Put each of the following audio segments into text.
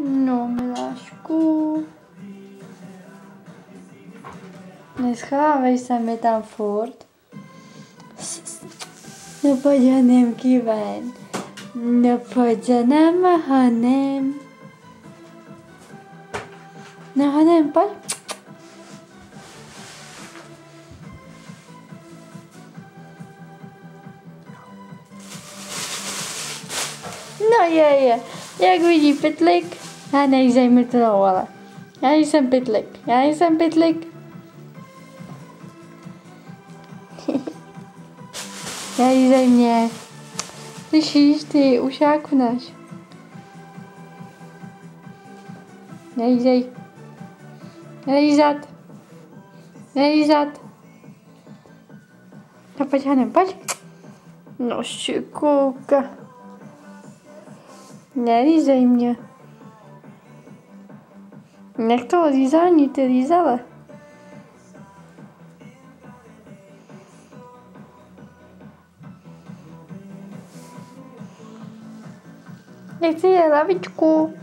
No, milášku. Neschávej se mi tam furt. No pojď Hanemky ven. No pojď za náma, Hanem. No Hanem, pojď. No je. Jak vidí pytlik, já nejsem mi to, ale. Já nejsem pytlik. Nelízej mě. Slyšíš ty, ušáku náš. Nelízej. Nelízat. No pojď, Hanem, pojď. No šikulka. Nelízej mě. Nech toho lízání, ty lízale. Nechci je lavičku.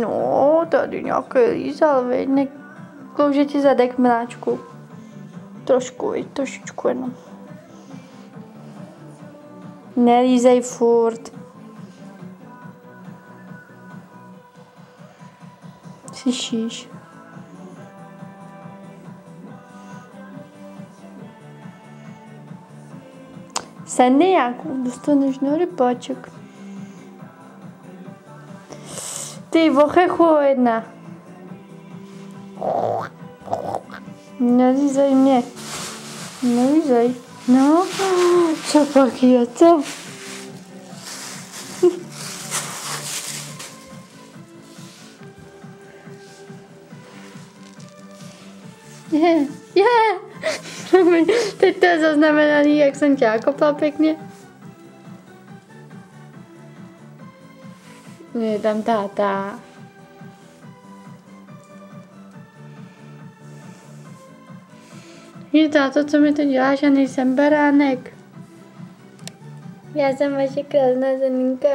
No, tady nějaký lízal, veď, neklouže ti zadek, miláčku. Trošku, veď, trošičku jenom. Nelízej furt. Slyšíš? Sedni, Jáku, dostaneš na rybáček. Ty, vochechu jedna. Nelízej mě. Nelízej. No, co pak je to? Je. Teď to je zaznamenaný, jak jsem tě kopla pěkně. Je tam táta. Je táto, co mi to děláš, já nejsem beránek. Já jsem vaše krásná zeninka.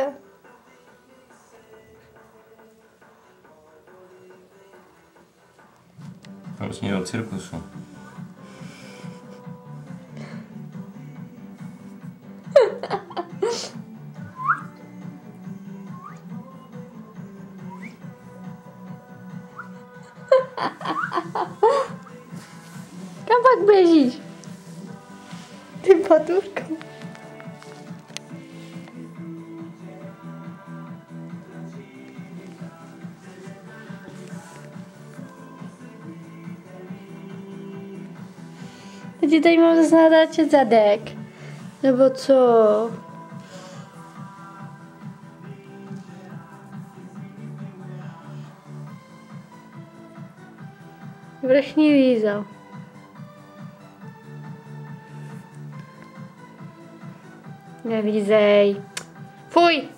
Vlastně do cirkusu. Kam pak běžíš? Ty patůrko. Teď tady mám zase natáčet zadek. Nebo co? Vrchní líza. Nelízej. Fuj!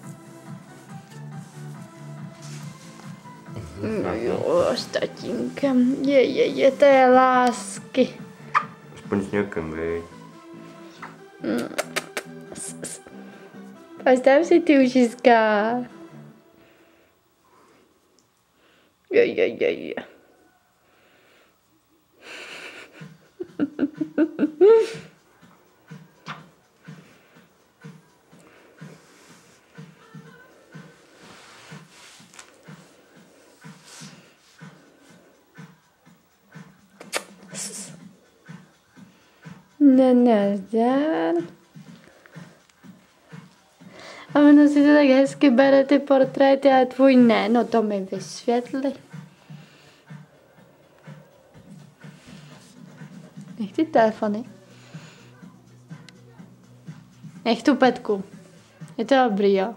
No jo, s tatínkem. Je, to je lásky. Aspoň s někem, vej. Postav si ty ušiska. Je. Nazdar. A ono si to tak hezky bere ty portréty, ale tvůj ne, no to mi vysvětli. Nech ty telefony. Nech tu Petku. Je to dobrý, jo?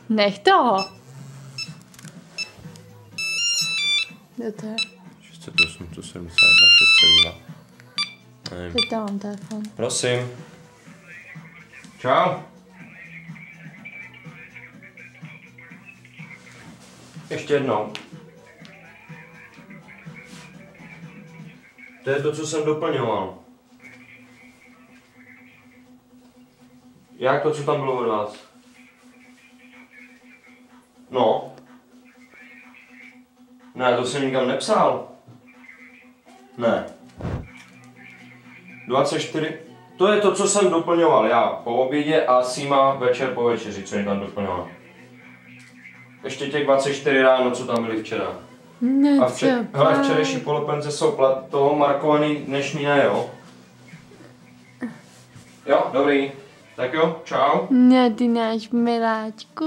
Nech toho. Jo, to je. 608, 172, 672. Nevím. Teď tam mám telefon. Prosím. Čau. Ještě jednou. To je to, co jsem doplňoval. Jak to, co tam bylo od vás? No. Ne, to jsem nikam nepsal. Ne. 24. To je to, co jsem doplňoval já po obědě a Sima večer po večeři, co jsem tam doplňoval. Ještě těch 24 ráno, co tam byly včera. No, A hele, včerejší polopence jsou toho markovaný, dnešní ne, jo? Jo, dobrý. Tak jo, čau. No, ty náš miláčku.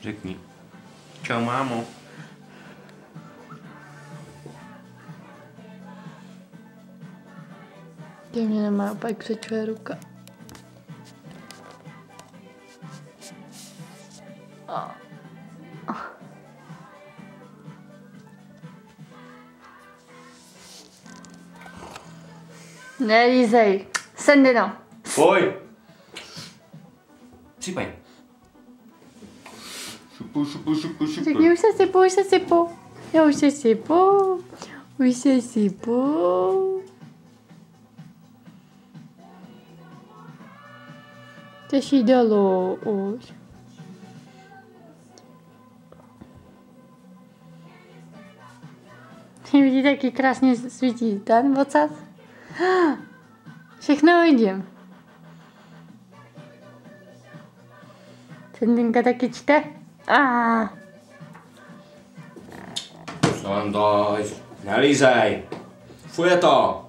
Řekni. Čau, mámo. Ty mě nemá opět křečuje ruka. Nelízej. Sendino. Pojď. Sypej. Šupu, šupu, šupu, šupu. Řekni, už se sypu, už se sypu. Já už se sypu. Už se sypu. Těší dolů už. Vidíte, jaký krásně svítí ten ocas? Všechno vidím. Sendinka taky čte. Sandaj, nelízej. Fuje to.